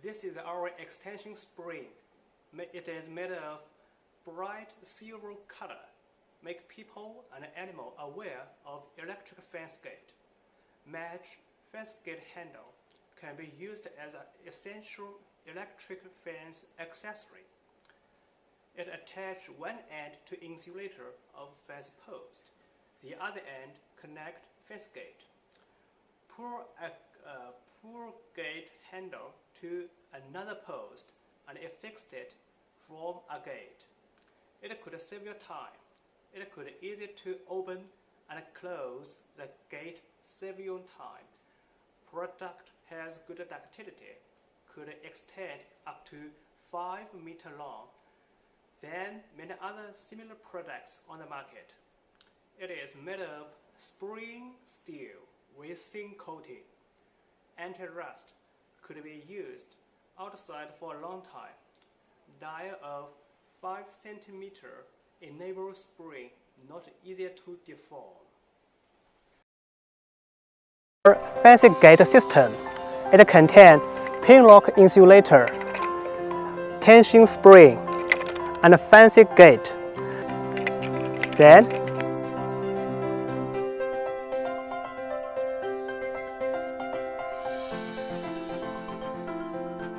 This is our extension spring. It is made of bright silver color. Make people and animals aware of electric fence gate. Match fence gate handle can be used as an essential electric fence accessory. It attaches one end to insulator of fence post. The other end connect fence gate. Pull gate handle to another post and fix it from a gate. It could save your time. It could easy to open and close the gate, save your time. Product has good ductility, could extend up to 5 meters long than many other similar products on the market. It is made of spring steel with thin coating. Anti-rust could be used outside for a long time. Dial of 5 cm enable spring not easier to deform. Fence gate system. It contains pin lock insulator, tension spring, and fence gate. Then